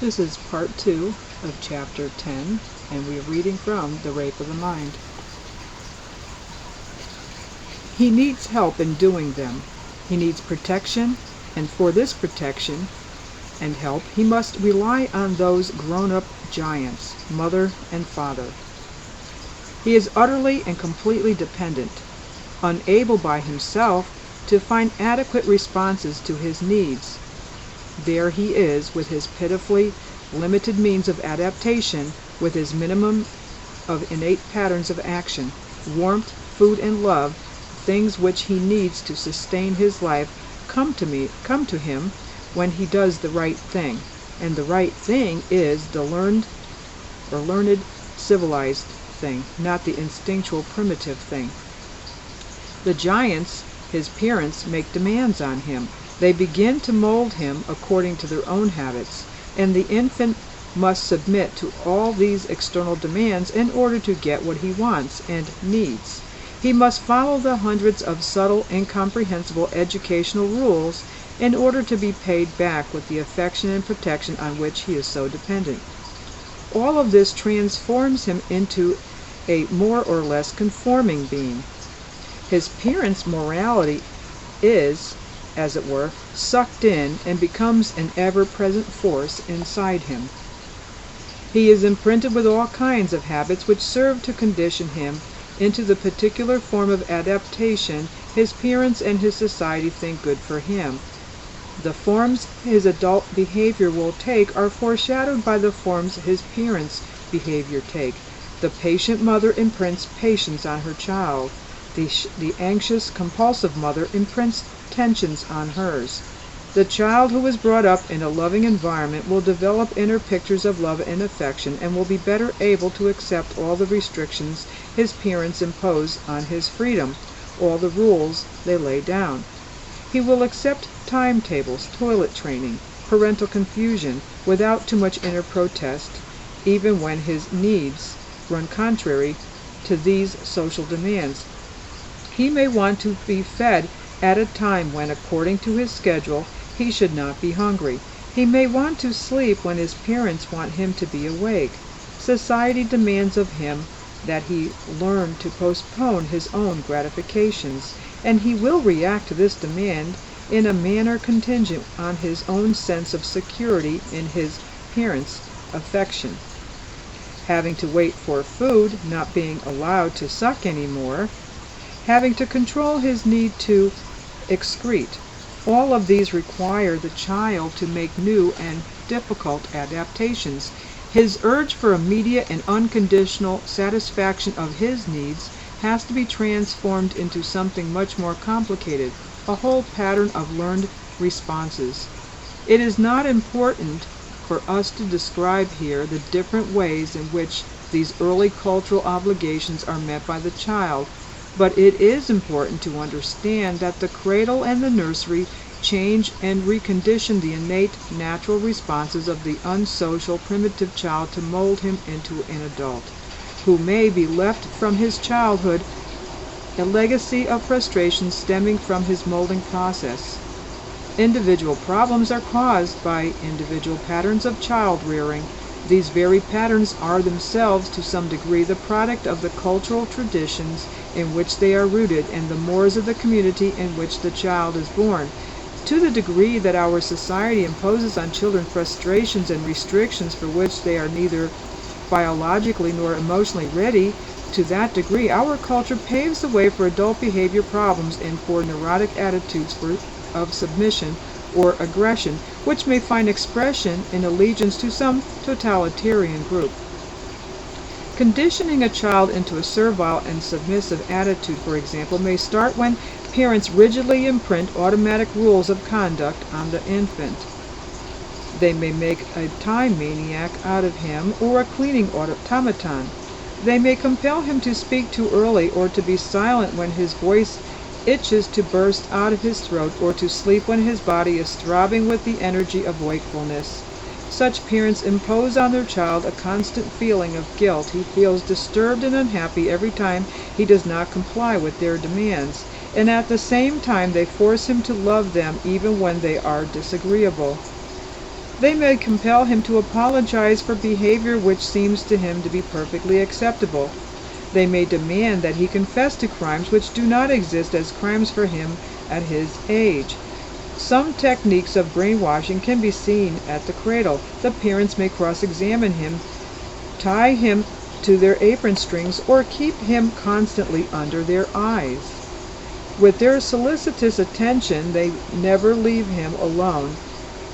This is part 2 of chapter 10, and we are reading from The Rape of the Mind. He needs help in doing them. He needs protection, and for this protection and help, he must rely on those grown-up giants, mother and father. He is utterly and completely dependent, unable by himself to find adequate responses to his needs. There he is with his pitifully limited means of adaptation, with his minimum of innate patterns of action, warmth, food, and love, things which he needs to sustain his life, come to him when he does the right thing. And the right thing is the learned, civilized thing, not the instinctual, primitive thing. The giants, his parents, make demands on him. They begin to mold him according to their own habits, and the infant must submit to all these external demands in order to get what he wants and needs. He must follow the hundreds of subtle, incomprehensible educational rules in order to be paid back with the affection and protection on which he is so dependent. All of this transforms him into a more or less conforming being. His parents' morality is, as it were, sucked in and becomes an ever-present force inside him. He is imprinted with all kinds of habits which serve to condition him into the particular form of adaptation his parents and his society think good for him. The forms his adult behavior will take are foreshadowed by the forms his parents' behavior take. The patient mother imprints patience on her child. The anxious, compulsive mother imprints tensions on hers. The child who is brought up in a loving environment will develop inner pictures of love and affection, and will be better able to accept all the restrictions his parents impose on his freedom, all the rules they lay down. He will accept timetables, toilet training, parental confusion, without too much inner protest, even when his needs run contrary to these social demands. He may want to be fed at a time when, according to his schedule, he should not be hungry. He may want to sleep when his parents want him to be awake. Society demands of him that he learn to postpone his own gratifications, and he will react to this demand in a manner contingent on his own sense of security in his parents' affection. Having to wait for food, not being allowed to suck anymore, having to control his need to excrete. All of these require the child to make new and difficult adaptations. His urge for immediate and unconditional satisfaction of his needs has to be transformed into something much more complicated, a whole pattern of learned responses. It is not important for us to describe here the different ways in which these early cultural obligations are met by the child, but it is important to understand that the cradle and the nursery change and recondition the innate natural responses of the unsocial primitive child to mold him into an adult, who may be left from his childhood a legacy of frustration stemming from his molding process. Individual problems are caused by individual patterns of child rearing. These very patterns are themselves to some degree the product of the cultural traditions in which they are rooted and the mores of the community in which the child is born. To the degree that our society imposes on children frustrations and restrictions for which they are neither biologically nor emotionally ready, to that degree our culture paves the way for adult behavior problems and for neurotic attitudes of submission or aggression, which may find expression in allegiance to some totalitarian group. Conditioning a child into a servile and submissive attitude, for example, may start when parents rigidly imprint automatic rules of conduct on the infant. They may make a time maniac out of him or a cleaning automaton. They may compel him to speak too early or to be silent when his voice itches to burst out of his throat, or to sleep when his body is throbbing with the energy of wakefulness. Such parents impose on their child a constant feeling of guilt. He feels disturbed and unhappy every time he does not comply with their demands, and at the same time they force him to love them even when they are disagreeable. They may compel him to apologize for behavior which seems to him to be perfectly acceptable. They may demand that he confess to crimes which do not exist as crimes for him at his age. Some techniques of brainwashing can be seen at the cradle. The parents may cross-examine him, tie him to their apron strings, or keep him constantly under their eyes. With their solicitous attention, they never leave him alone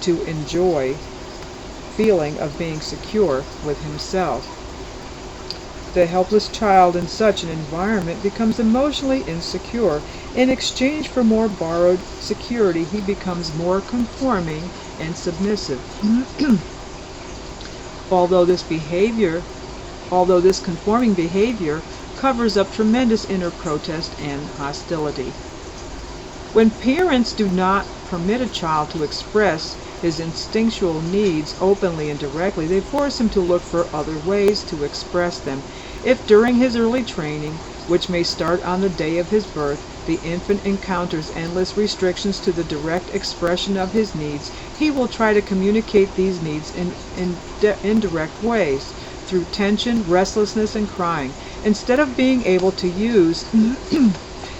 to enjoy feeling of being secure with himself. The helpless child in such an environment becomes emotionally insecure. In exchange for more borrowed security, he becomes more conforming and submissive. Although this conforming behavior covers up tremendous inner protest and hostility. When parents do not permit a child to express his instinctual needs openly and directly, they force him to look for other ways to express them. If during his early training, which may start on the day of his birth, the infant encounters endless restrictions to the direct expression of his needs, he will try to communicate these needs in indirect ways, through tension, restlessness, and crying. Instead of being able to use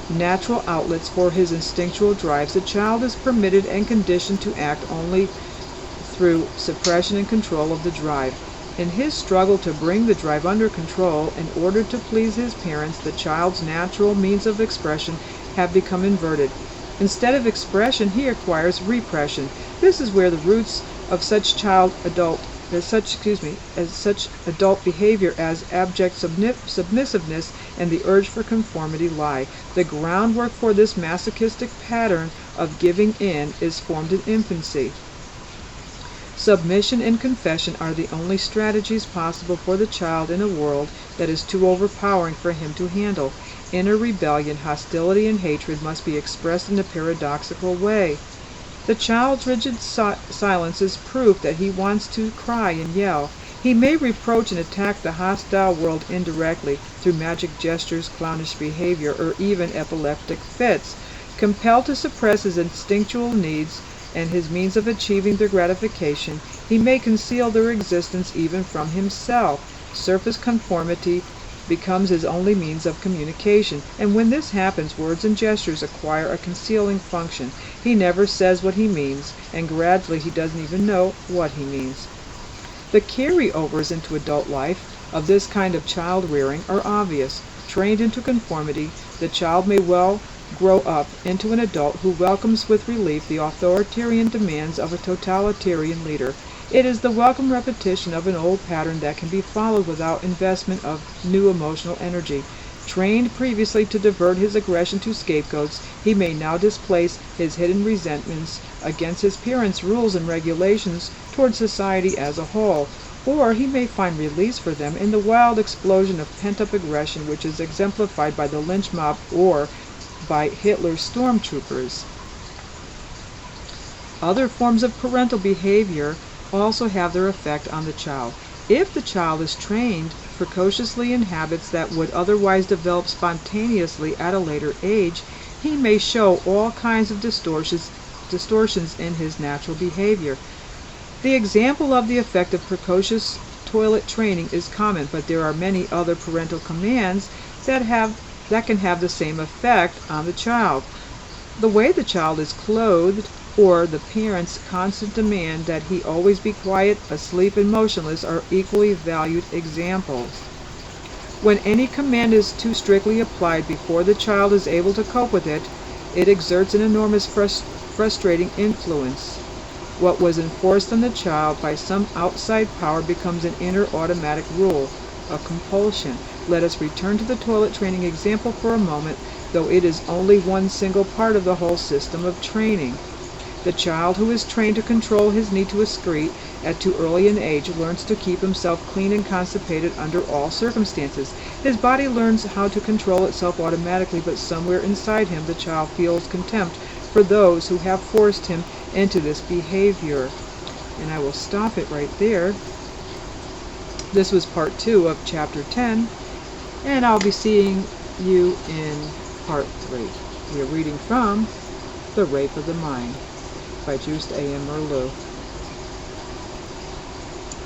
natural outlets for his instinctual drives, the child is permitted and conditioned to act only through suppression and control of the drive. In his struggle to bring the drive under control in order to please his parents, the child's natural means of expression have become inverted. Instead of expression, he acquires repression. This is where the roots of such adult behavior as abject submissiveness and the urge for conformity lie. The groundwork for this masochistic pattern of giving in is formed in infancy. Submission and confession are the only strategies possible for the child in a world that is too overpowering for him to handle. Inner rebellion, hostility, and hatred must be expressed in a paradoxical way. The child's rigid silence is proof that he wants to cry and yell. He may reproach and attack the hostile world indirectly through magic gestures, clownish behavior, or even epileptic fits. Compelled to suppress his instinctual needs and his means of achieving their gratification, he may conceal their existence even from himself. Surface conformity becomes his only means of communication, and when this happens, words and gestures acquire a concealing function. He never says what he means, and gradually he doesn't even know what he means. The carryovers into adult life of this kind of child rearing are obvious. Trained into conformity, the child may well grow up into an adult who welcomes with relief the authoritarian demands of a totalitarian leader. It is the welcome repetition of an old pattern that can be followed without investment of new emotional energy. Trained previously to divert his aggression to scapegoats, he may now displace his hidden resentments against his parents' rules and regulations toward society as a whole, or he may find release for them in the wild explosion of pent-up aggression which is exemplified by the lynch mob or by Hitler's stormtroopers. Other forms of parental behavior also have their effect on the child. If the child is trained precociously in habits that would otherwise develop spontaneously at a later age, he may show all kinds of distortions in his natural behavior. The example of the effect of precocious toilet training is common, but there are many other parental commands that can have the same effect on the child. The way the child is clothed, or the parent's constant demand that he always be quiet, asleep, and motionless are equally valued examples. When any command is too strictly applied before the child is able to cope with it, it exerts an enormous frustrating influence. What was enforced on the child by some outside power becomes an inner automatic rule, a compulsion. Let us return to the toilet training example for a moment, though it is only one single part of the whole system of training. The child who is trained to control his need to excrete at too early an age learns to keep himself clean and constipated under all circumstances. His body learns how to control itself automatically, but somewhere inside him the child feels contempt for those who have forced him into this behavior. And I will stop it right there. This was part 2 of chapter 10, and I'll be seeing you in part 3. We are reading from The Rape of the Mind by Juste A.M. Merleau.